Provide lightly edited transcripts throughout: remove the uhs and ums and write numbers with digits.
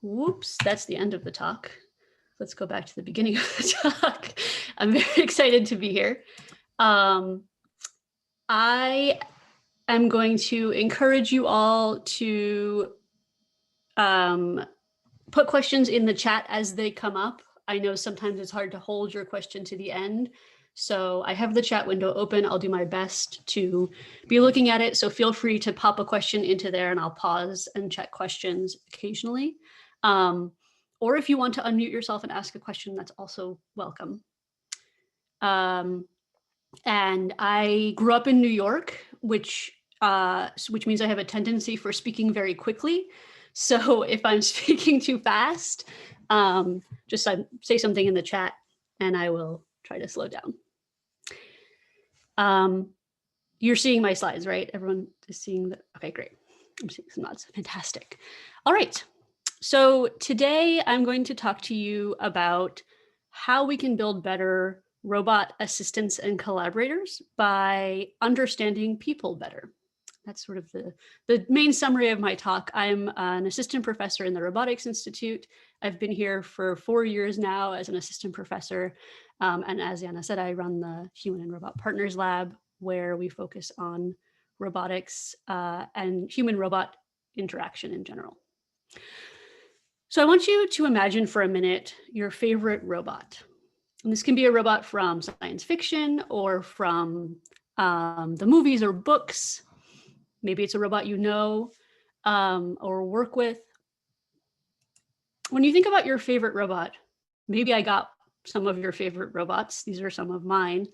Whoops, that's the end of the talk. Let's go back to the beginning of the talk. I'm very excited to be here. I am going to encourage you all to put questions in the chat as they come up. I know sometimes it's hard to hold your question to the end. So I have the chat window open. I'll do my best to be looking at it. So feel free to pop a question into there and I'll pause and check questions occasionally. Or if you want to unmute yourself and ask a question, that's also welcome. And I grew up in New York, which means I have a tendency for speaking very quickly. So if I'm speaking too fast, just say something in the chat and I will try to slow down. You're seeing my slides, right? Everyone is seeing that? Okay, great. I'm seeing some nods. Fantastic. All right. So today I'm going to talk to you about how we can build better robot assistants and collaborators by understanding people better. That's sort of the main summary of my talk. I'm an assistant professor in the Robotics Institute. I've been here for 4 years now as an assistant professor. And as Yana said, I run the Human and Robot Partners Lab, where we focus on robotics and human-robot interaction in general. So I want you to imagine for a minute your favorite robot. And this can be a robot from science fiction or from the movies or books. Maybe it's a robot you know or work with. When you think about your favorite robot, maybe I got some of your favorite robots. These are some of mine.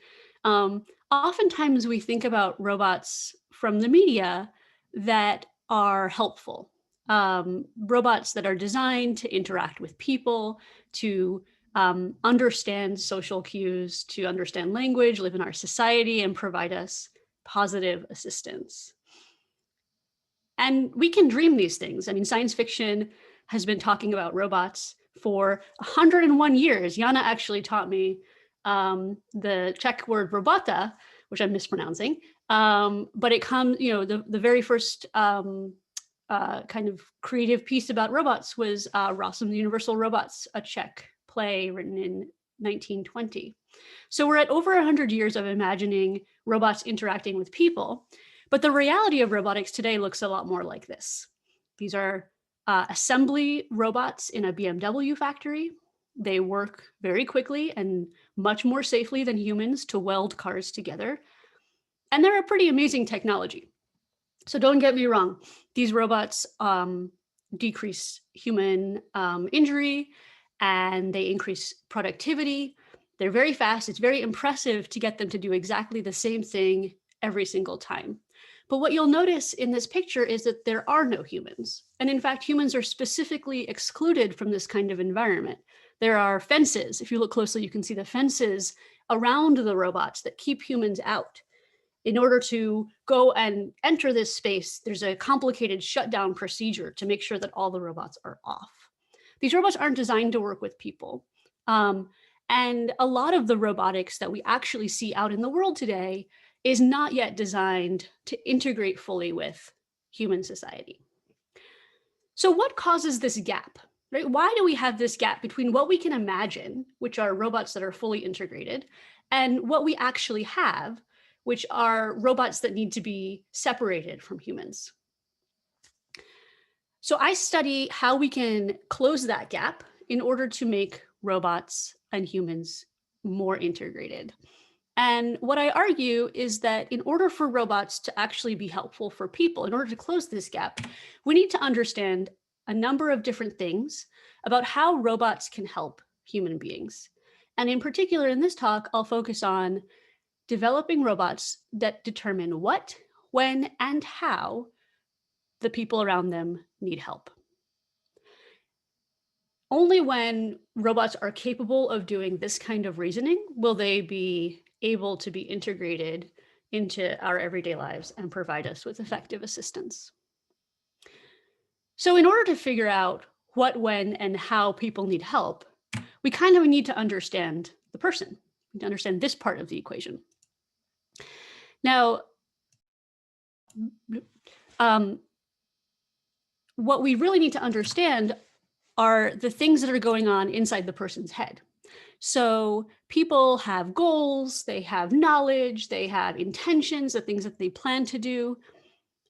Oftentimes we think about robots from the media that are helpful. Robots that are designed to interact with people, to understand social cues, to understand language, live in our society, and provide us positive assistance. And we can dream these things. I mean, science fiction has been talking about robots for 101 years. Yana actually taught me the Czech word robota, which I'm mispronouncing, but it comes, the very first kind of creative piece about robots was Rossum's Universal Robots, a Czech play written in 1920. So we're at over 100 years of imagining robots interacting with people, but the reality of robotics today looks a lot more like this. These are assembly robots in a BMW factory. They work very quickly and much more safely than humans to weld cars together. And they're a pretty amazing technology. So don't get me wrong, these robots decrease human injury and they increase productivity. They're very fast. It's very impressive to get them to do exactly the same thing every single time. But what you'll notice in this picture is that there are no humans. And in fact, humans are specifically excluded from this kind of environment. There are fences. If you look closely, you can see the fences around the robots that keep humans out. In order to go and enter this space, there's a complicated shutdown procedure to make sure that all the robots are off. These robots aren't designed to work with people. And a lot of the robotics that we actually see out in the world today is not yet designed to integrate fully with human society. So what causes this gap? Right? Why do we have this gap between what we can imagine, which are robots that are fully integrated, and what we actually have, which are robots that need to be separated from humans? So I study how we can close that gap in order to make robots and humans more integrated. And what I argue is that in order for robots to actually be helpful for people, in order to close this gap, we need to understand a number of different things about how robots can help human beings. And in particular, in this talk, I'll focus on developing robots that determine what, when, and how the people around them need help. Only when robots are capable of doing this kind of reasoning will they be able to be integrated into our everyday lives and provide us with effective assistance. So in order to figure out what, when, and how people need help, we kind of need to understand the person. We need to understand this part of the equation. Now, what we really need to understand are the things that are going on inside the person's head. So people have goals, they have knowledge, they have intentions, the things that they plan to do.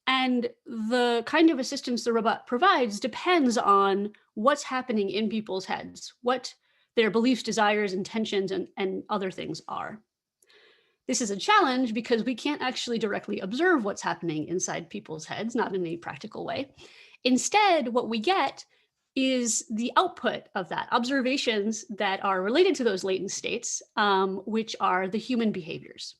And the kind of assistance the robot provides depends on what's happening in people's heads, what their beliefs, desires, intentions, and other things are. This is a challenge because we can't actually directly observe what's happening inside people's heads, not in any practical way. Instead, what we get is the output of that, observations that are related to those latent states, which are the human behaviors.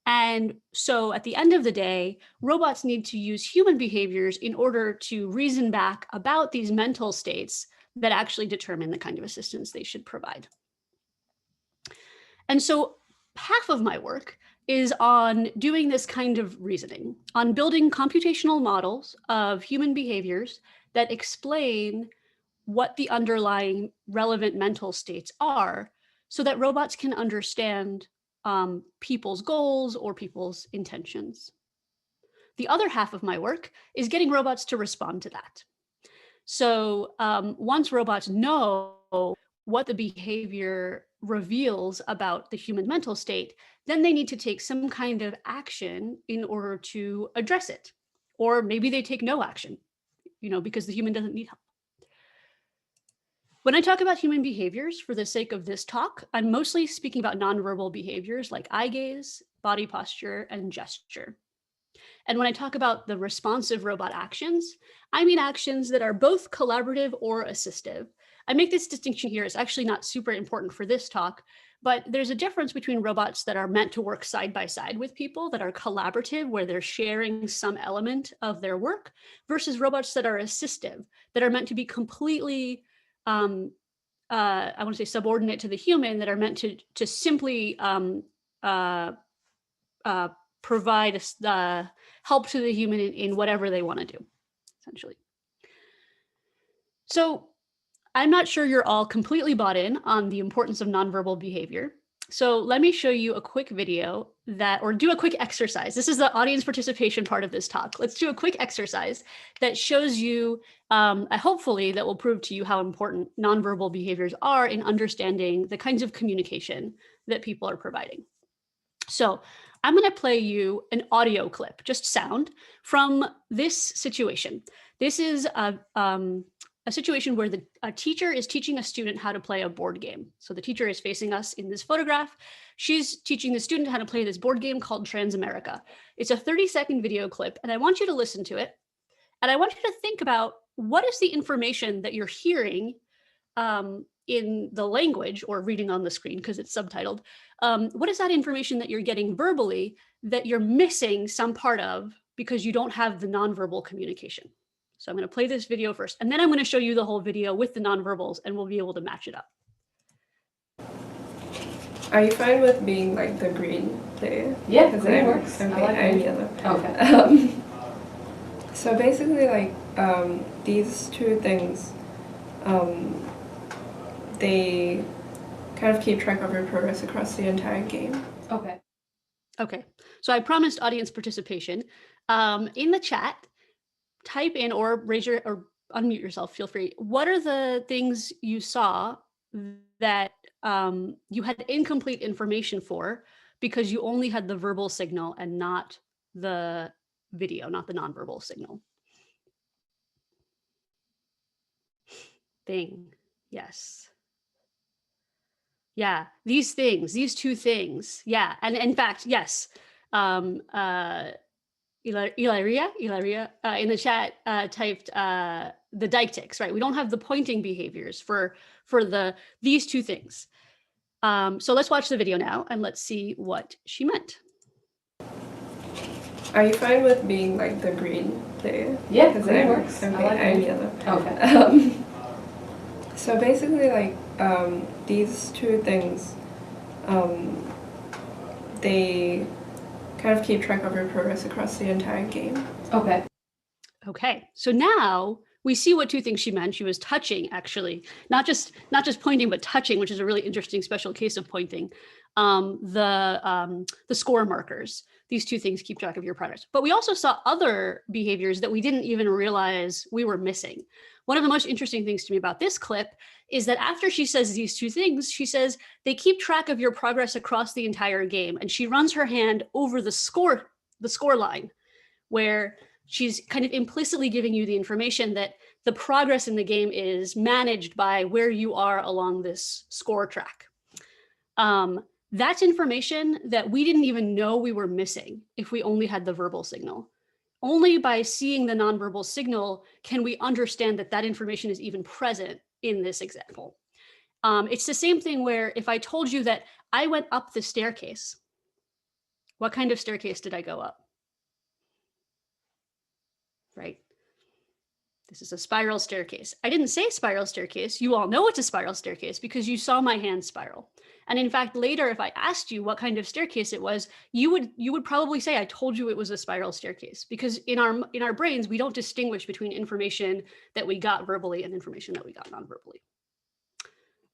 And so at the end of the day, robots need to use human behaviors in order to reason back about these mental states that actually determine the kind of assistance they should provide. And so half of my work is on doing this kind of reasoning, on building computational models of human behaviors that explain what the underlying relevant mental states are so that robots can understand people's goals or people's intentions. The other half of my work is getting robots to respond to that. So once robots know what the behavior reveals about the human mental state, then they need to take some kind of action in order to address it. Or maybe they take no action, because the human doesn't need help. When I talk about human behaviors for the sake of this talk, I'm mostly speaking about nonverbal behaviors like eye gaze, body posture, and gesture. And when I talk about the responsive robot actions, I mean actions that are both collaborative or assistive. I make this distinction here. It's actually not super important for this talk, but there's a difference between robots that are meant to work side by side with people, that are collaborative, where they're sharing some element of their work, versus robots that are assistive, that are meant to be completely I want to say subordinate to the human, that are meant to simply provide help to the human in whatever they want to do, essentially. So I'm not sure you're all completely bought in on the importance of nonverbal behavior. So let me show you a quick video or do a quick exercise. This is the audience participation part of this talk. Let's do a quick exercise that shows you, hopefully that will prove to you how important nonverbal behaviors are in understanding the kinds of communication that people are providing. So I'm going to play you an audio clip, just sound, from this situation. This is a situation where a teacher is teaching a student how to play a board game. So the teacher is facing us in this photograph. She's teaching the student how to play this board game called Transamerica. It's a 30-second video clip, and I want you to listen to it. And I want you to think about what is the information that you're hearing in the language or reading on the screen because it's subtitled. What is that information that you're getting verbally that you're missing some part of because you don't have the nonverbal communication? So I'm going to play this video first, and then I'm going to show you the whole video with the nonverbals, and we'll be able to match it up. Are you fine with being like the green player? Yeah, green works. Okay, like I'm yellow. Okay. So basically, like these two things, they kind of keep track of your progress across the entire game. Okay. Okay. So I promised audience participation. In the chat, type in or raise your or unmute yourself, feel free. What are the things you saw that you had incomplete information for because you only had the verbal signal and not the video, not the nonverbal signal? Thing. Yes. Yeah, these things, these two things. Yeah, and in fact, yes. Ilaria in the chat typed the deictics, right? We don't have the pointing behaviors for these two things. So let's watch the video now and let's see what she meant. Are you fine with being like the green player? Yeah, green works. Okay, like I'm green. yellow. Okay. So basically, like these two things, they kind of keep track of your progress across the entire game. Okay. Okay, so now we see what two things she meant. She was touching, actually, not just pointing, but touching, which is a really interesting special case of pointing. The score markers These two things keep track of your progress. But we also saw other behaviors that we didn't even realize we were missing. One of the most interesting things to me about this clip is that after she says these two things, she says they keep track of your progress across the entire game. And she runs her hand over the score line, where she's kind of implicitly giving you the information that the progress in the game is managed by where you are along this score track. That's information that we didn't even know we were missing if we only had the verbal signal. Only by seeing the nonverbal signal can we understand that that information is even present in this example. It's the same thing where if I told you that I went up the staircase, what kind of staircase did I go up? Right? This is a spiral staircase. I didn't say spiral staircase. You all know it's a spiral staircase because you saw my hand spiral. And in fact, later, if I asked you what kind of staircase it was, you would probably say, I told you it was a spiral staircase, because in our brains, we don't distinguish between information that we got verbally and information that we got non-verbally.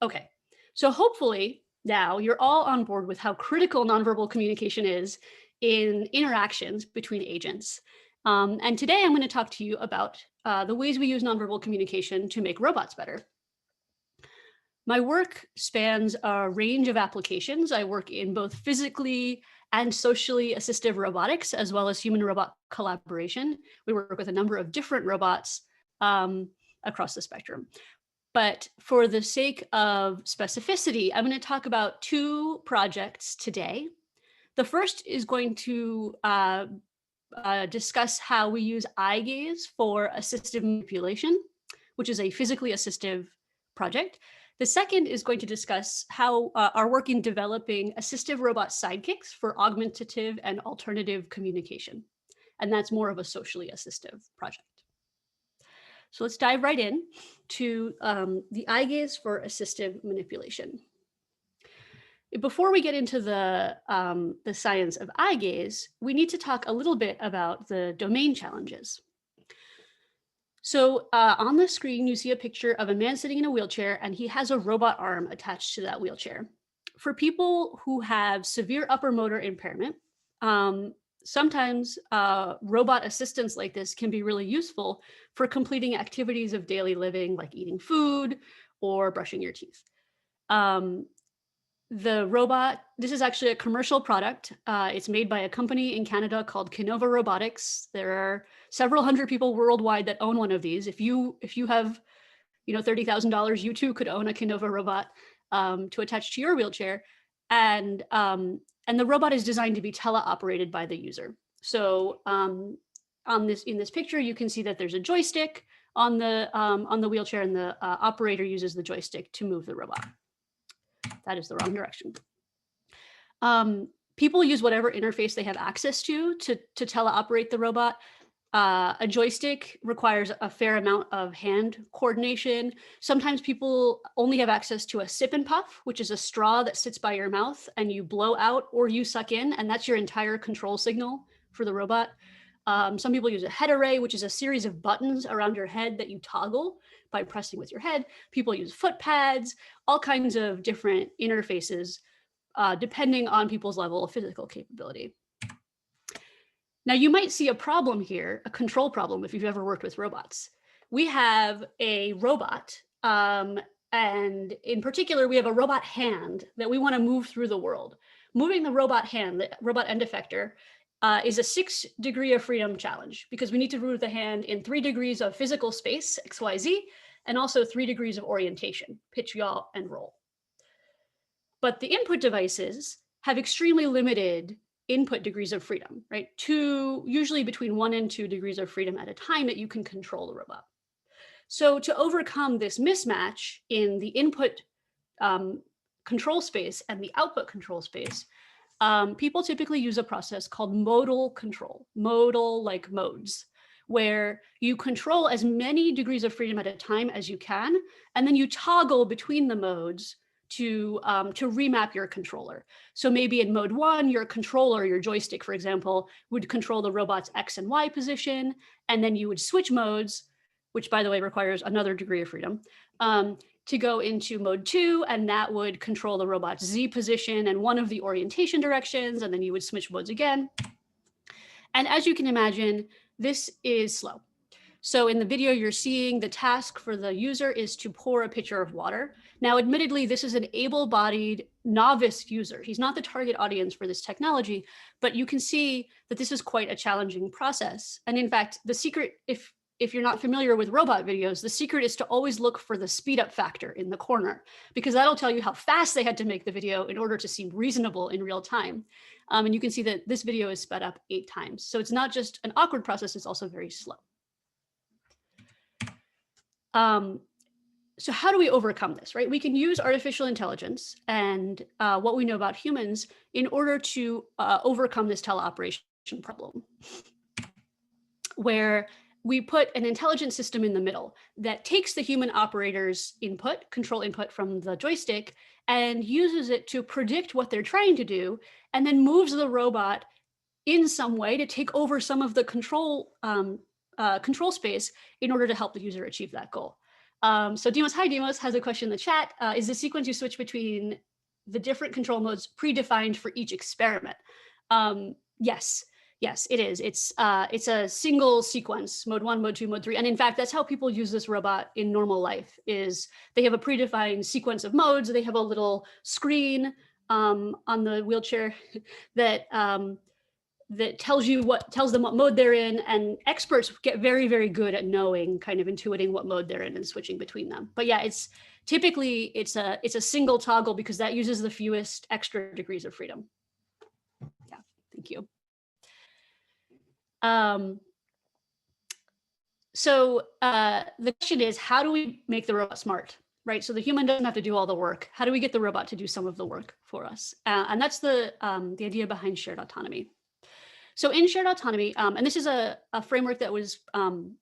Okay, so hopefully now you're all on board with how critical nonverbal communication is in interactions between agents. And today I'm going to talk to you about the ways we use nonverbal communication to make robots better. My work spans a range of applications. I work in both physically and socially assistive robotics, as well as human-robot collaboration. We work with a number of different robots across the spectrum. But for the sake of specificity, I'm going to talk about two projects today. The first is going to discuss how we use eye gaze for assistive manipulation, which is a physically assistive project. The second is going to discuss how our work in developing assistive robot sidekicks for augmentative and alternative communication. And that's more of a socially assistive project. So let's dive right in to the eye gaze for assistive manipulation. Before we get into the science of eye gaze, we need to talk a little bit about the domain challenges. So on the screen, you see a picture of a man sitting in a wheelchair, and he has a robot arm attached to that wheelchair. For people who have severe upper motor impairment, sometimes robot assistance like this can be really useful for completing activities of daily living, like eating food or brushing your teeth. The robot, this is actually a commercial product. It's made by a company in Canada called Kinova Robotics. There are several hundred people worldwide that own one of these. If you have, $30,000, you too could own a Kinova robot to attach to your wheelchair. And the robot is designed to be teleoperated by the user. So in this picture, you can see that there's a joystick on the wheelchair, and the operator uses the joystick to move the robot. That is the wrong direction. People use whatever interface they have access to teleoperate the robot. A joystick requires a fair amount of hand coordination. Sometimes people only have access to a sip and puff, which is a straw that sits by your mouth and you blow out or you suck in, and that's your entire control signal for the robot. Some people use a head array, which is a series of buttons around your head that you toggle by pressing with your head. People use foot pads, all kinds of different interfaces, depending on people's level of physical capability. Now, you might see a problem here, a control problem, if you've ever worked with robots. We have a robot, and in particular, we have a robot hand that we want to move through the world. Moving the robot hand, the robot end effector, is a 6 degree of freedom challenge, because we need to move the hand in 3 degrees of physical space, X, Y, Z, and also 3 degrees of orientation, pitch, yaw, and roll. But the input devices have extremely limited input degrees of freedom, right? Usually between 1 and 2 degrees of freedom at a time that you can control the robot. So to overcome this mismatch in the input control space and the output control space, people typically use a process called modal control, modal like modes, where you control as many degrees of freedom at a time as you can, and then you toggle between the modes to remap your controller. So maybe in mode 1, your controller, your joystick, for example, would control the robot's X and Y position, and then you would switch modes, which by the way requires another degree of freedom, to go into mode 2, and that would control the robot's Z position and one of the orientation directions, and then you would switch modes again. And as you can imagine, this is slow. So in the video you're seeing, the task for the user is to pour a pitcher of water. Now, admittedly, this is an able-bodied novice user. He's not the target audience for this technology, but you can see that this is quite a challenging process. And in fact, the secret, if you're not familiar with robot videos, the secret is to always look for the speed up factor in the corner, because that'll tell you how fast they had to make the video in order to seem reasonable in real time. And you can see that this video is sped up 8 times. So it's not just an awkward process, it's also very slow. So how do we overcome this, right? We can use artificial intelligence and what we know about humans in order to overcome this teleoperation problem, where we put an intelligent system in the middle that takes the human operator's input, control input from the joystick, and uses it to predict what they're trying to do, and then moves the robot in some way to take over some of the control space in order to help the user achieve that goal. So Demos, hi Demos, has a question in the chat. Is the sequence you switch between the different control modes predefined for each experiment? Yes, it is. It's a single sequence, mode 1, mode 2, mode 3. And in fact, that's how people use this robot in normal life, is they have a predefined sequence of modes. They have a little screen on the wheelchair that that tells them what mode they're in, and experts get very, very good at knowing, kind of intuiting what mode they're in and switching between them. But yeah, it's typically it's a single toggle because that uses the fewest extra degrees of freedom. Yeah, thank you. So the question is, how do we make the robot smart? Right, so the human doesn't have to do all the work. How do we get the robot to do some of the work for us? And that's the idea behind shared autonomy. So in shared autonomy, and this is a framework that was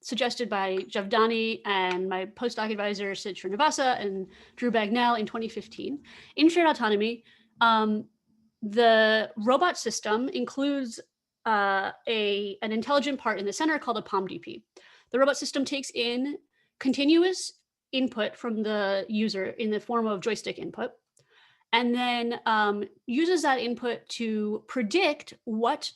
suggested by Javdani and my postdoc advisor, Sid Srinivasa and Drew Bagnell in 2015. In shared autonomy, the robot system includes an intelligent part in the center called a POMDP. The robot system takes in continuous input from the user in the form of joystick input, and then uses that input to predict what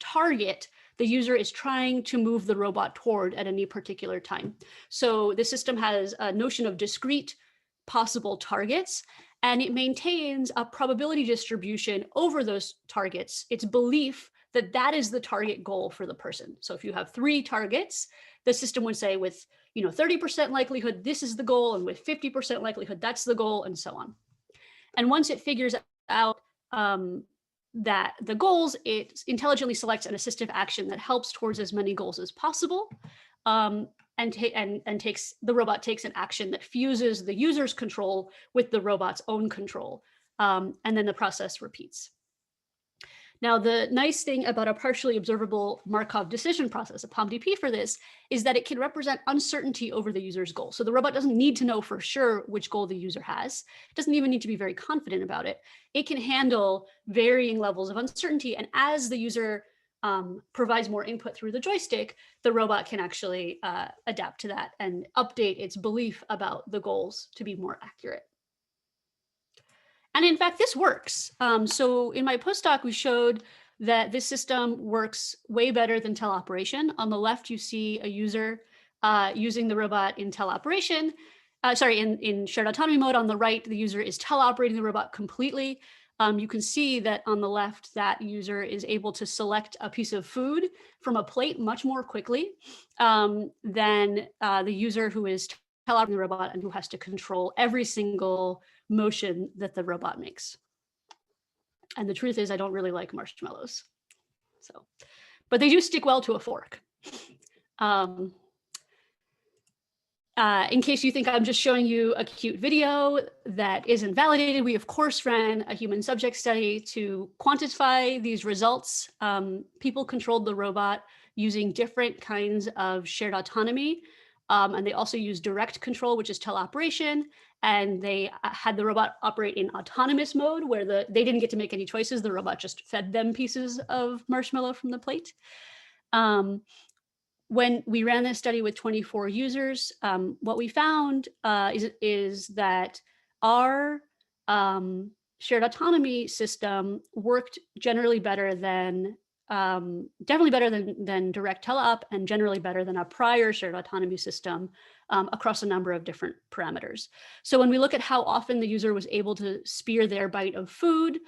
target the user is trying to move the robot toward at any particular time. So the system has a notion of discrete possible targets, and it maintains a probability distribution over those targets. Its belief that that is the target goal for the person. So if you have 3 targets, the system would say with 30% likelihood, this is the goal, and with 50% likelihood, that's the goal, and so on. And once it figures out that the goals, it intelligently selects an assistive action that helps towards as many goals as possible, and the robot takes an action that fuses the user's control with the robot's own control, and then the process repeats. Now, the nice thing about a partially observable Markov decision process, a POMDP for this, is that it can represent uncertainty over the user's goal. So the robot doesn't need to know for sure which goal the user has. It doesn't even need to be very confident about it. It can handle varying levels of uncertainty. And as the user provides more input through the joystick, the robot can actually adapt to that and update its belief about the goals to be more accurate. And in fact, this works. So in my postdoc, we showed that this system works way better than teleoperation. On the left, you see a user using the robot in teleoperation. In shared autonomy mode. On the right, the user is teleoperating the robot completely. You can see that on the left, that user is able to select a piece of food from a plate much more quickly than the user who is teleoperating the robot and who has to control every single motion that the robot makes. And the truth is, I don't really like marshmallows. So, but they do stick well to a fork. In case you think I'm just showing you a cute video that isn't validated, we of course ran a human subject study to quantify these results. People controlled the robot using different kinds of shared autonomy. And they also used direct control, which is teleoperation. And they had the robot operate in autonomous mode, where they didn't get to make any choices. The robot just fed them pieces of marshmallow from the plate. When we ran this study with 24 users, what we found is that our shared autonomy system worked generally better than definitely better than direct tele-op, and generally better than a prior shared autonomy system across a number of different parameters. So when we look at how often the user was able to spear their bite of food,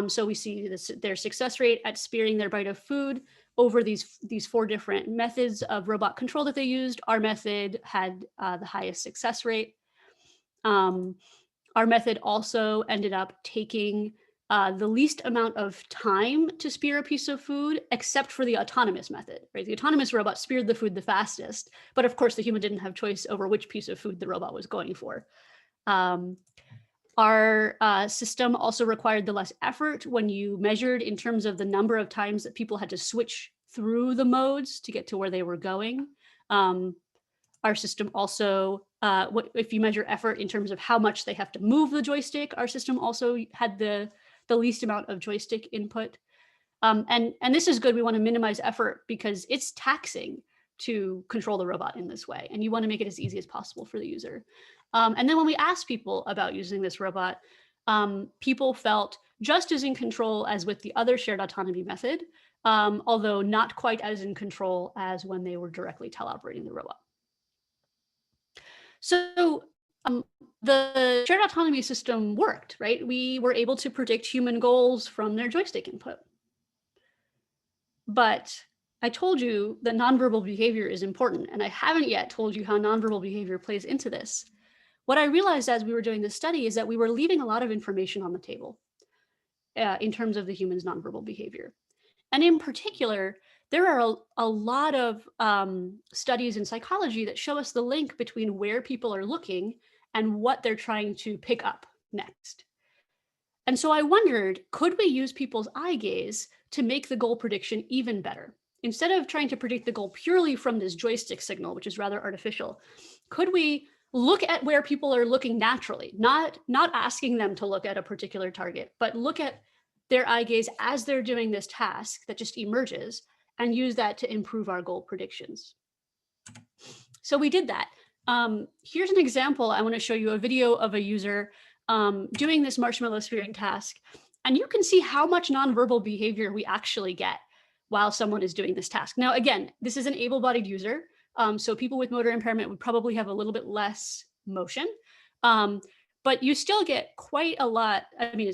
so we see their success rate at spearing their bite of food over these 4 different methods of robot control that they used. Our method had the highest success rate. Our method also ended up taking the least amount of time to spear a piece of food, except for the autonomous method, right? The autonomous robot speared the food the fastest, but of course the human didn't have choice over which piece of food the robot was going for. Our system also required the less effort when you measured in terms of the number of times that people had to switch through the modes to get to where they were going. Our system also, if you measure effort in terms of how much they have to move the joystick, our system also had the least amount of joystick input. And this is good. We want to minimize effort because it's taxing to control the robot in this way. And you want to make it as easy as possible for the user. And then when we asked people about using this robot, people felt just as in control as with the other shared autonomy method, although not quite as in control as when they were directly teleoperating the robot. So the shared autonomy system worked, right? We were able to predict human goals from their joystick input. But I told you that nonverbal behavior is important, and I haven't yet told you how nonverbal behavior plays into this. What I realized as we were doing this study is that we were leaving a lot of information on the table in terms of the human's nonverbal behavior. And in particular, there are a lot of studies in psychology that show us the link between where people are looking and what they're trying to pick up next. And so I wondered, could we use people's eye gaze to make the goal prediction even better? Instead of trying to predict the goal purely from this joystick signal, which is rather artificial, could we look at where people are looking naturally, not asking them to look at a particular target, but look at their eye gaze as they're doing this task that just emerges, and use that to improve our goal predictions. So we did that. Here's an example. I want to show you a video of a user doing this marshmallow spearing task. And you can see how much nonverbal behavior we actually get while someone is doing this task. Now, again, this is an able-bodied user. So people with motor impairment would probably have a little bit less motion. But you still get quite a lot. I mean,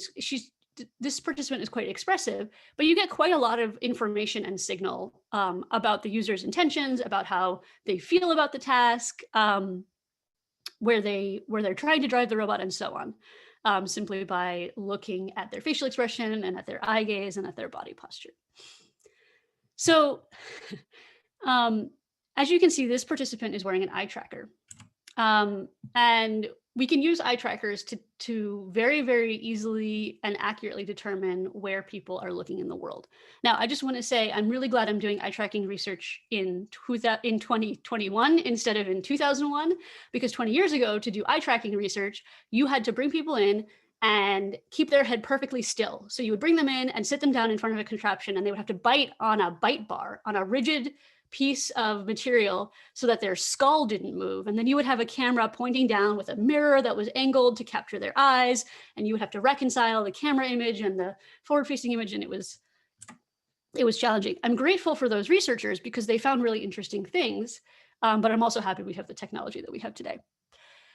this participant is quite expressive, but you get quite a lot of information and signal about the user's intentions, about how they feel about the task, where they're trying to drive the robot, and so on, simply by looking at their facial expression and at their eye gaze and at their body posture. So as you can see, this participant is wearing an eye tracker. And we can use eye trackers to very, very easily and accurately determine where people are looking in the world. Now, I just want to say, I'm really glad I'm doing eye tracking research in 2021 instead of in 2001, because 20 years ago, to do eye tracking research, you had to bring people in and keep their head perfectly still. So you would bring them in and sit them down in front of a contraption, and they would have to bite on a bite bar, on a rigid piece of material, so that their skull didn't move. And then you would have a camera pointing down with a mirror that was angled to capture their eyes, and you would have to reconcile the camera image and the forward-facing image, and it was challenging. I'm grateful for those researchers because they found really interesting things, but I'm also happy we have the technology that we have today.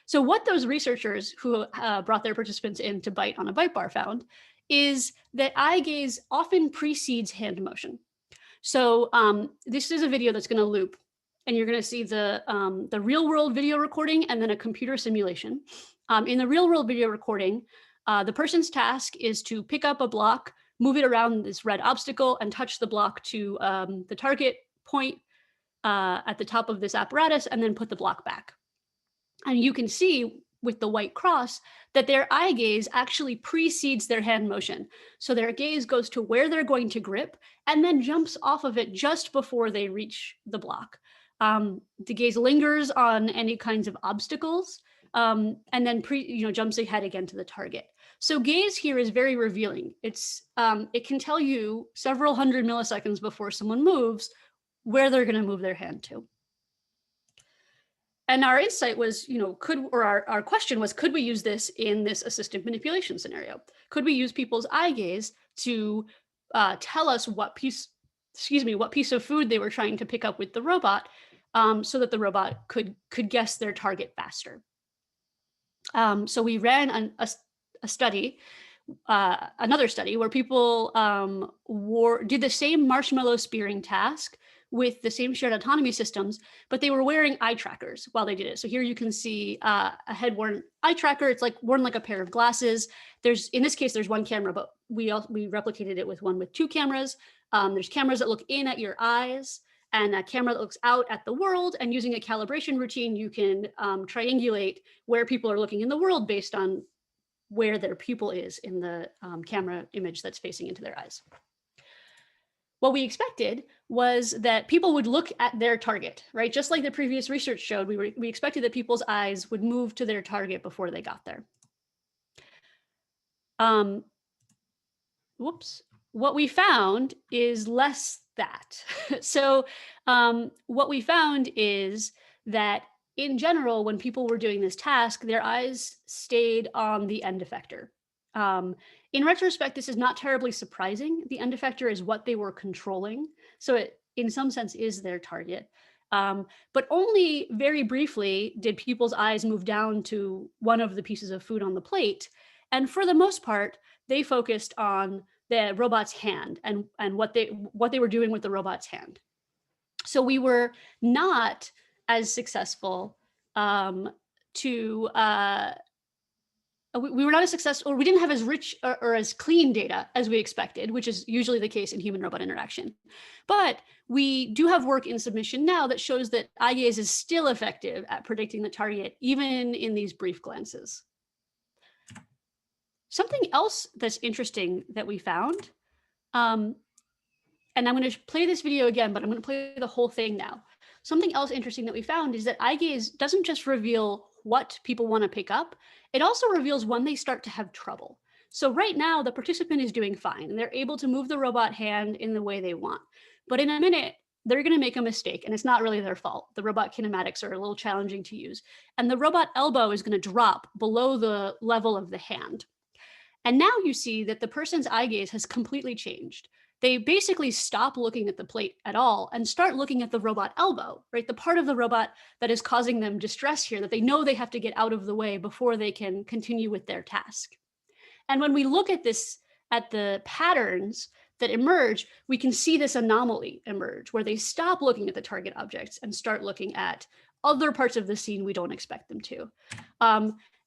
So what those researchers who brought their participants in to bite on a bite bar found is that eye gaze often precedes hand motion. So this is a video that's going to loop, and you're going to see the real world video recording and then a computer simulation. In the real world video recording, the person's task is to pick up a block, move it around this red obstacle, and touch the block to the target point at the top of this apparatus, and then put the block back. And you can see with the white cross that their eye gaze actually precedes their hand motion. So their gaze goes to where they're going to grip and then jumps off of it just before they reach the block. The gaze lingers on any kinds of obstacles and then jumps ahead again to the target. So gaze here is very revealing. It can tell you several hundred milliseconds before someone moves where they're going to move their hand to. And our insight was, our question was, could we use this in this assistive manipulation scenario? Could we use people's eye gaze to tell us what piece what piece of food they were trying to pick up with the robot, so that the robot could guess their target faster. So we ran a study, another study where people did the same marshmallow spearing task with the same shared autonomy systems, but they were wearing eye trackers while they did it. So here you can see a head-worn eye tracker. It's like worn like a pair of glasses. In this case, there's one camera, but we replicated it with one with two cameras. There's cameras that look in at your eyes and a camera that looks out at the world. And using a calibration routine, you can triangulate where people are looking in the world based on where their pupil is in the camera image that's facing into their eyes. What we expected was that people would look at their target, right? Just like the previous research showed, we expected that people's eyes would move to their target before they got there. What we found is less that. So what we found is that in general, when people were doing this task, their eyes stayed on the end effector. In retrospect, this is not terribly surprising. The end effector is what they were controlling. So it, in some sense, is their target. But only very briefly did people's eyes move down to one of the pieces of food on the plate. And for the most part, they focused on the robot's hand and what they were doing with the robot's hand. So we were not as successful we were not as successful, or we didn't have as rich or as clean data as we expected, which is usually the case in human-robot interaction. But we do have work in submission now that shows that eye gaze is still effective at predicting the target, even in these brief glances. Something else that's interesting that we found, and I'm going to play this video again, but I'm going to play the whole thing now. Something else interesting that we found is that eye gaze doesn't just reveal what people want to pick up, it also reveals when they start to have trouble. So right now, the participant is doing fine, and they're able to move the robot hand in the way they want. But in a minute, they're going to make a mistake, and it's not really their fault. The robot kinematics are a little challenging to use. And the robot elbow is going to drop below the level of the hand. And now you see that the person's eye gaze has completely changed. They basically stop looking at the plate at all and start looking at the robot elbow, right? The part of the robot that is causing them distress here, that they know they have to get out of the way before they can continue with their task. And when we look at this, at the patterns that emerge, we can see this anomaly emerge where they stop looking at the target objects and start looking at other parts of the scene we don't expect them to.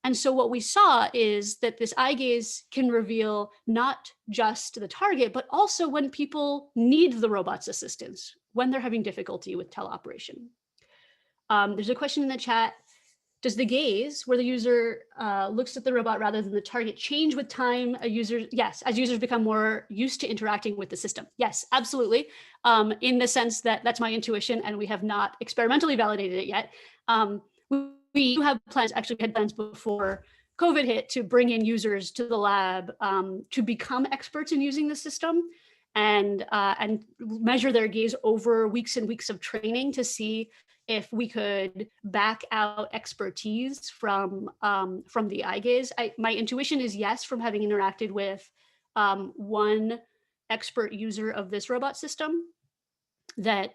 And so what we saw is that this eye gaze can reveal not just the target, but also when people need the robot's assistance, when they're having difficulty with teleoperation. There's a question in the chat. Does the gaze, where the user looks at the robot rather than the target, change with time? Yes, as users become more used to interacting with the system. Yes, absolutely. In the sense that that's my intuition, and we have not experimentally validated it yet. We do have plans, actually we had plans before COVID hit, to bring in users to the lab to become experts in using the system and measure their gaze over weeks and weeks of training to see if we could back out expertise from the eye gaze. My intuition is yes, from having interacted with one expert user of this robot system, that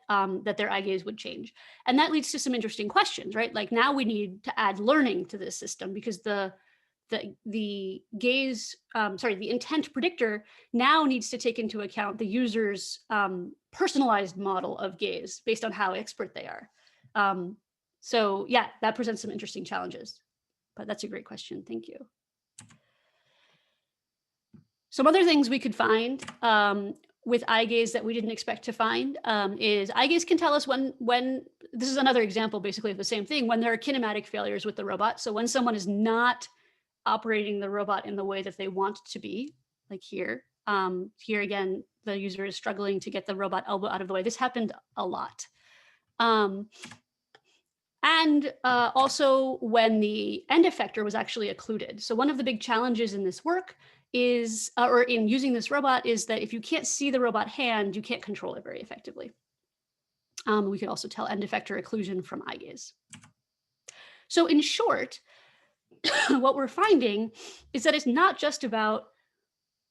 their eye gaze would change. And that leads to some interesting questions, right? Like now we need to add learning to this system because the gaze, the intent predictor now needs to take into account the user's personalized model of gaze based on how expert they are. So yeah, that presents some interesting challenges, but that's a great question. Thank you. Some other things we could find with eye gaze that we didn't expect to find is eye gaze can tell us when this is another example basically of the same thing, when there are kinematic failures with the robot. So when someone is not operating the robot in the way that they want to be, like here. Here again, the user is struggling to get the robot elbow out of the way. This happened a lot. And also when the end effector was actually occluded. So one of the big challenges in this work is, or in using this robot, is that if you can't see the robot hand, you can't control it very effectively. We could also tell end effector occlusion from eye gaze. So in short, what we're finding is that it's not just about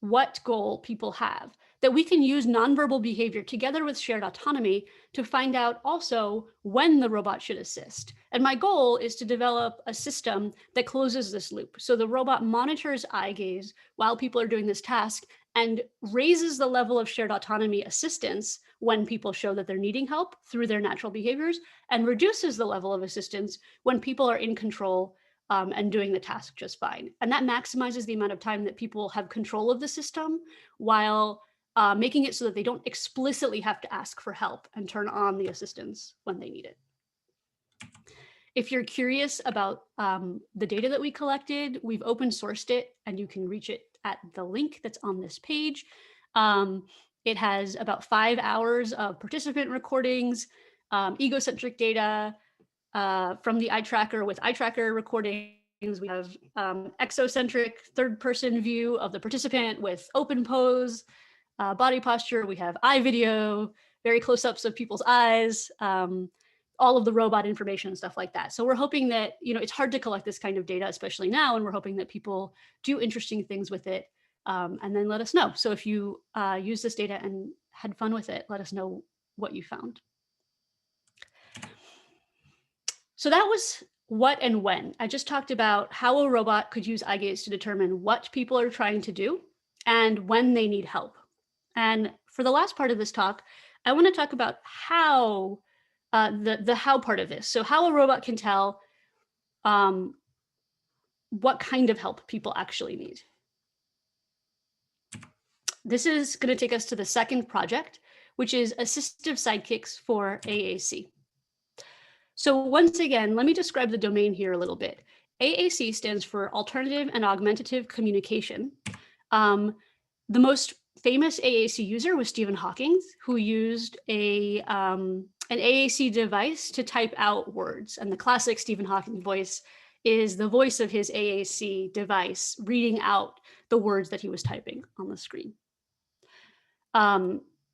what goal people have. that we can use nonverbal behavior together with shared autonomy to find out also when the robot should assist. And my goal is to develop a system that closes this loop. So the robot monitors eye gaze while people are doing this task and raises the level of shared autonomy assistance when people show that they're needing help through their natural behaviors, and reduces the level of assistance when people are in control and doing the task just fine. And that maximizes the amount of time that people have control of the system while making it so that they don't explicitly have to ask for help and turn on the assistance when they need it. If you're curious about the data that we collected, we've open sourced it and you can reach it at the link that's on this page. It has about 5 hours of participant recordings, egocentric data, from the eye tracker with eye tracker recordings. We have exocentric third-person view of the participant with open pose, body posture. We have eye video, very close-ups of people's eyes, all of the robot information and stuff like that. So we're hoping that, it's hard to collect this kind of data, especially now, and we're hoping that people do interesting things with it and then let us know. So if you use this data and had fun with it, let us know what you found. So that was what and when. I just talked about how a robot could use eye gaze to determine what people are trying to do and when they need help. And for the last part of this talk, I want to talk about how, the how part of this. So how a robot can tell what kind of help people actually need. This is going to take us to the second project, which is Assistive Sidekicks for AAC. So once again, let me describe the domain here a little bit. AAC stands for Alternative and Augmentative Communication. The most famous AAC user was Stephen Hawking, who used an AAC device to type out words. And the classic Stephen Hawking voice is the voice of his AAC device reading out the words that he was typing on the screen.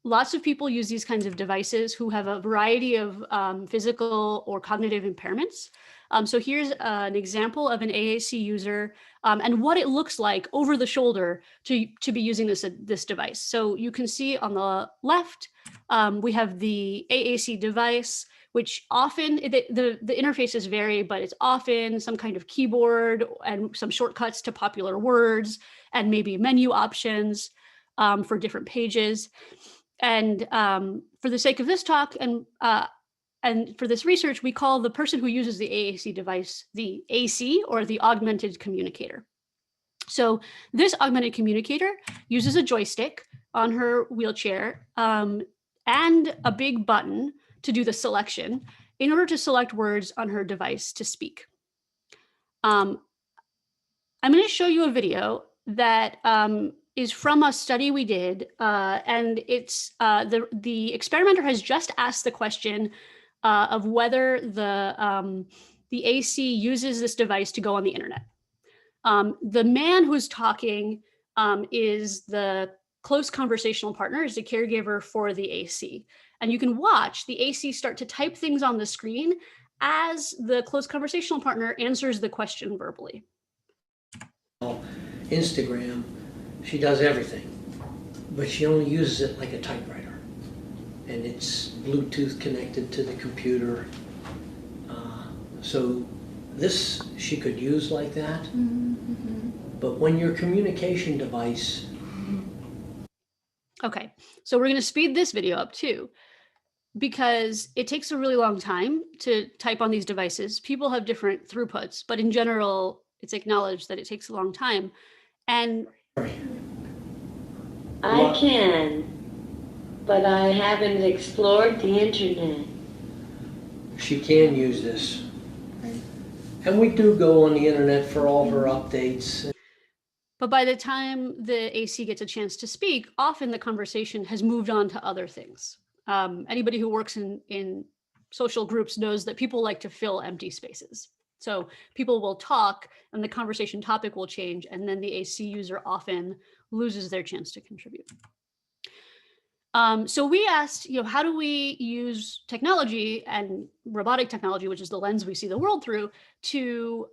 Lots of people use these kinds of devices who have a variety of physical or cognitive impairments. So here's an example of an AAC user and what it looks like over the shoulder to be using this device. So you can see on the left, we have the AAC device, which often, the interfaces vary, but it's often some kind of keyboard and some shortcuts to popular words and maybe menu options for different pages. And for the sake of this talk and for this research, we call the person who uses the AAC device the AC, or the Augmented Communicator. So this Augmented Communicator uses a joystick on her wheelchair and a big button to do the selection in order to select words on her device to speak. I'm going to show you a video that is from a study we did, and it's the experimenter has just asked the question of whether the AC uses this device to go on the internet. The man who's talking is the close conversational partner, is the caregiver for the AC. And you can watch the AC start to type things on the screen as the close conversational partner answers the question verbally. Instagram, she does everything, but she only uses it like a typewriter. And it's Bluetooth connected to the computer. So this she could use like that. Mm-hmm. But when your communication device... Okay, so we're going to speed this video up too, because it takes a really long time to type on these devices. People have different throughputs, but in general, it's acknowledged that it takes a long time. And I can, but I haven't explored the internet. She can use this. And we do go on the internet for all her updates. But by the time the AC gets a chance to speak, often the conversation has moved on to other things. Anybody who works in social groups knows that people like to fill empty spaces. So people will talk and the conversation topic will change, and then the AC user often loses their chance to contribute. So we asked, how do we use technology and robotic technology, which is the lens we see the world through, to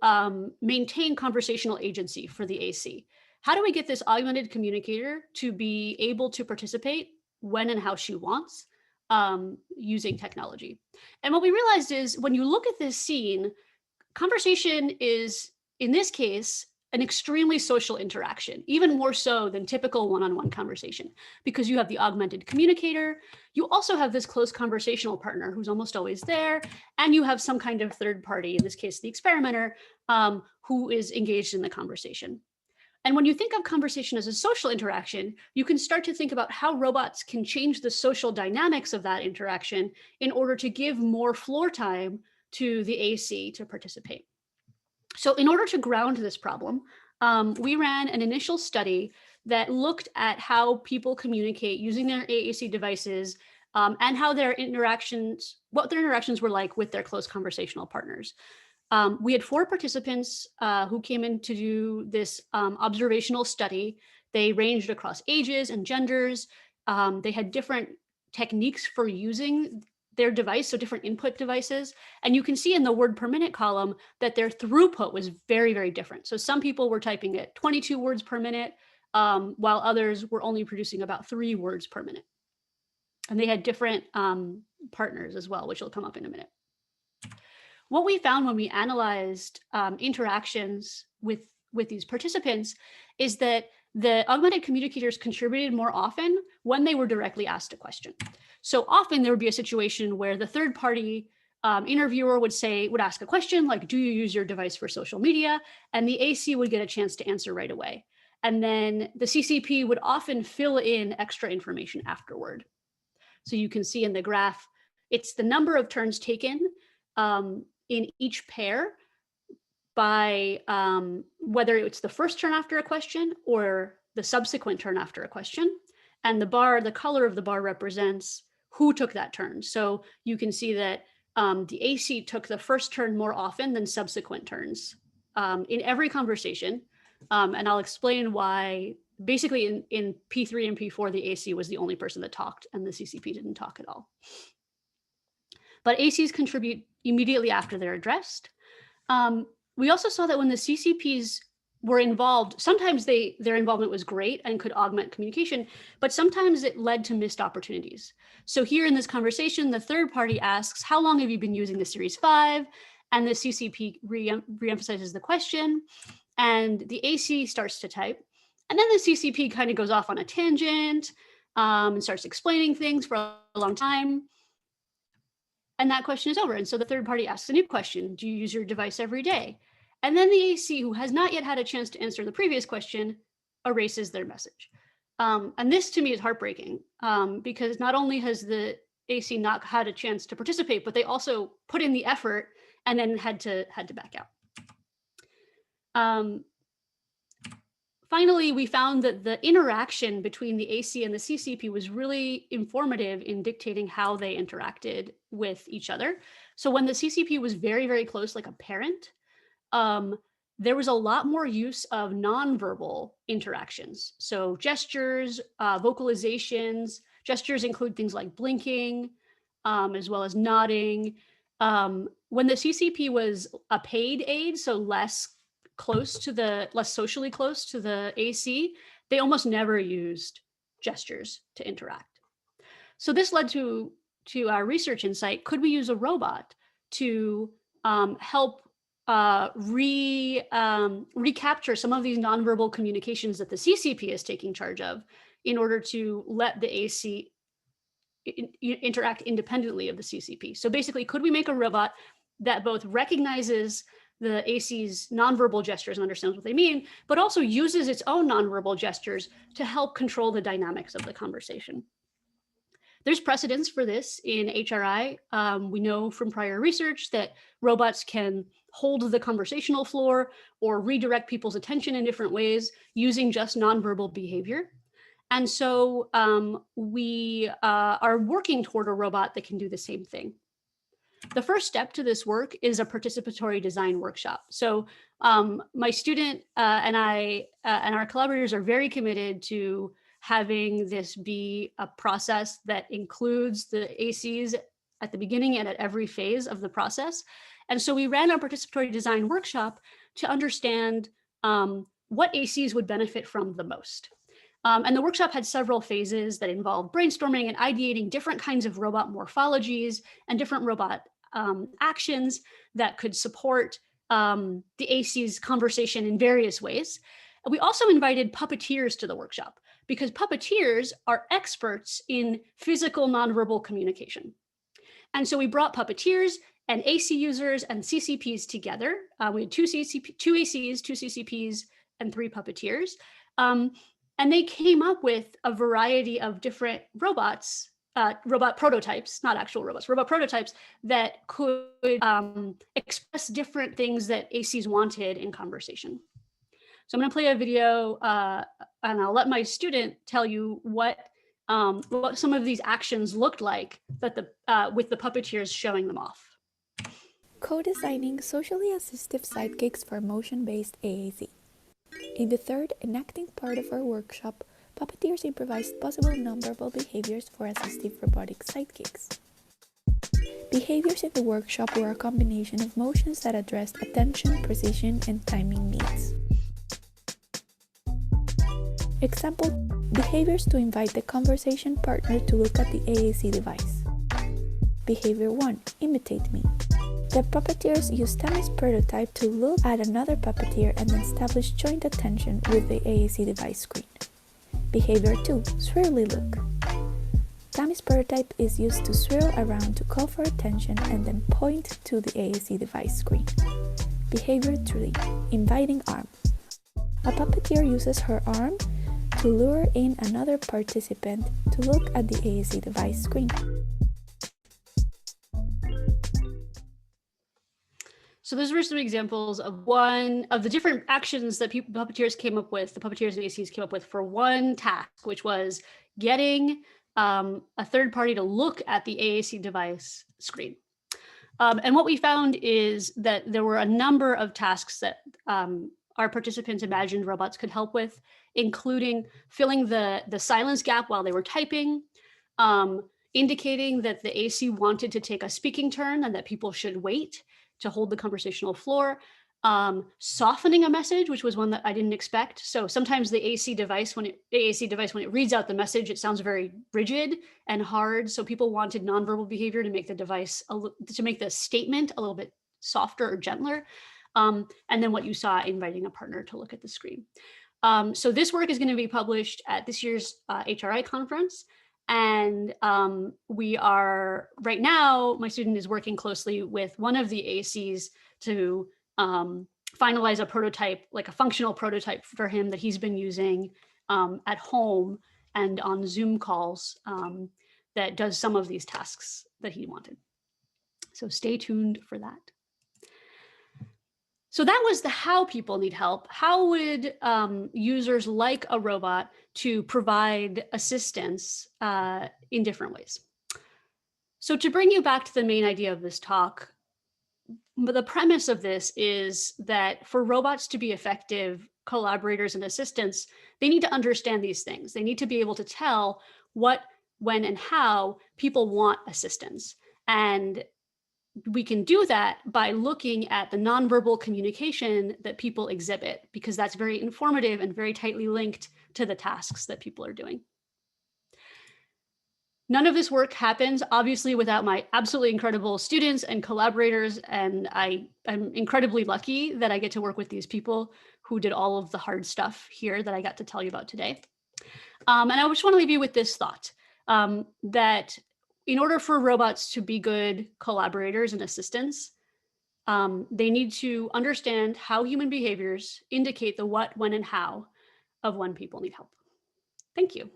maintain conversational agency for the AC? how do we get this augmented communicator to be able to participate when and how she wants using technology? And what we realized is when you look at this scene, conversation is, in this case, an extremely social interaction, even more so than typical one-on-one conversation, because you have the augmented communicator, you also have this close conversational partner who's almost always there, and you have some kind of third party, in this case, the experimenter, who is engaged in the conversation. And when you think of conversation as a social interaction, you can start to think about how robots can change the social dynamics of that interaction in order to give more floor time to the AC to participate. So in order to ground this problem, we ran an initial study that looked at how people communicate using their AAC devices and how their interactions, what their interactions were like with their close conversational partners. We had 4 participants who came in to do this observational study. They ranged across ages and genders. They had different techniques for using their device, so different input devices. And you can see in the word per minute column that their throughput was very, very different. So some people were typing at 22 words per minute, while others were only producing about 3 words per minute. And they had different partners as well, which will come up in a minute. What we found when we analyzed interactions with these participants is that the augmented communicators contributed more often when they were directly asked a question. So often there would be a situation where the third party interviewer would ask a question like, do you use your device for social media? And the AC would get a chance to answer right away. And then the CCP would often fill in extra information afterward. So you can see in the graph, it's the number of turns taken in each pair by whether it's the first turn after a question or the subsequent turn after a question. And the color of the bar represents who took that turn. So you can see that the AC took the first turn more often than subsequent turns in every conversation. And I'll explain why. Basically in P3 and P4, the AC was the only person that talked and the CCP didn't talk at all. But ACs contribute immediately after they're addressed. We also saw that when the CCPs were involved, sometimes their involvement was great and could augment communication, but sometimes it led to missed opportunities. So here in this conversation, the third party asks, how long have you been using the Series 5? And the CCP reemphasizes the question, and the AC starts to type. And then the CCP kind of goes off on a tangent and starts explaining things for a long time. And that question is over. And so the third party asks a new question. Do you use your device every day? And then the AC, who has not yet had a chance to answer the previous question, erases their message. And this to me is heartbreaking because not only has the AC not had a chance to participate, but they also put in the effort and then had to back out. Finally, we found that the interaction between the AC and the CCP was really informative in dictating how they interacted with each other. So when the CCP was very, very close, like a parent, there was a lot more use of nonverbal interactions. So gestures, vocalizations. Gestures include things like blinking, as well as nodding. When the CCP was a paid aid, so less socially close to the AC, they almost never used gestures to interact. So this led to our research insight. Could we use a robot to help recapture some of these nonverbal communications that the CCP is taking charge of in order to let the AC interact independently of the CCP? So basically, could we make a robot that both recognizes the AC's nonverbal gestures and understands what they mean, but also uses its own nonverbal gestures to help control the dynamics of the conversation? There's precedence for this in HRI. We know from prior research that robots can hold the conversational floor or redirect people's attention in different ways using just nonverbal behavior. And so we are working toward a robot that can do the same thing. The first step to this work is a participatory design workshop. So my student and I and our collaborators are very committed to having this be a process that includes the ACs at the beginning and at every phase of the process. And so we ran a participatory design workshop to understand what ACs would benefit from the most. And the workshop had several phases that involved brainstorming and ideating different kinds of robot morphologies and different robot actions that could support the AC's conversation in various ways. And we also invited puppeteers to the workshop because puppeteers are experts in physical nonverbal communication. And so we brought puppeteers and AC users and CCPs together. We had two ACs, two CCPs, and 3 puppeteers. And they came up with a variety of different robots, robot prototypes, not actual robots, robot prototypes that could express different things that ACs wanted in conversation. So I'm going to play a video and I'll let my student tell you what some of these actions looked like that with the puppeteers showing them off. Co-designing socially assistive sidekicks for motion-based AAC. In the third enacting part of our workshop, puppeteers improvised possible nonverbal behaviors for assistive robotic sidekicks. Behaviors in the workshop were a combination of motions that addressed attention, precision, and timing needs. Example, behaviors to invite the conversation partner to look at the AAC device. Behavior 1, imitate me. The puppeteers used Tammy's prototype to look at another puppeteer and then establish joint attention with the AAC device screen. Behavior 2, swirly look. Tammy's prototype is used to swirl around to call for attention and then point to the AAC device screen. Behavior 3, inviting arm. A puppeteer uses her arm to lure in another participant to look at the AAC device screen. So those were some examples of one of the different actions that puppeteers came up with, the puppeteers and ACs came up with for one task, which was getting a third party to look at the AAC device screen. And what we found is that there were a number of tasks that our participants imagined robots could help with, including filling the silence gap while they were typing, indicating that the AC wanted to take a speaking turn and that people should wait to hold the conversational floor, softening a message, which was one that I didn't expect. So sometimes the AAC device, when it reads out the message, it sounds very rigid and hard. So people wanted nonverbal behavior to make the device, to make the statement a little bit softer or gentler. And then what you saw, inviting a partner to look at the screen. So this work is going to be published at this year's HRI conference. And we are, right now, my student is working closely with one of the ACs to finalize a prototype, like a functional prototype for him that he's been using at home and on Zoom calls that does some of these tasks that he wanted. So stay tuned for that. So that was the how people need help. How would users like a robot to provide assistance in different ways? So to bring you back to the main idea of this talk, the premise of this is that for robots to be effective collaborators and assistants, they need to understand these things. They need to be able to tell what, when, and how people want assistance. And we can do that by looking at the nonverbal communication that people exhibit, because that's very informative and very tightly linked to the tasks that people are doing. None of this work happens, obviously, without my absolutely incredible students and collaborators, and I'm incredibly lucky that I get to work with these people who did all of the hard stuff here that I got to tell you about today. And I just want to leave you with this thought, that in order for robots to be good collaborators and assistants, they need to understand how human behaviors indicate the what, when, and how of when people need help. Thank you.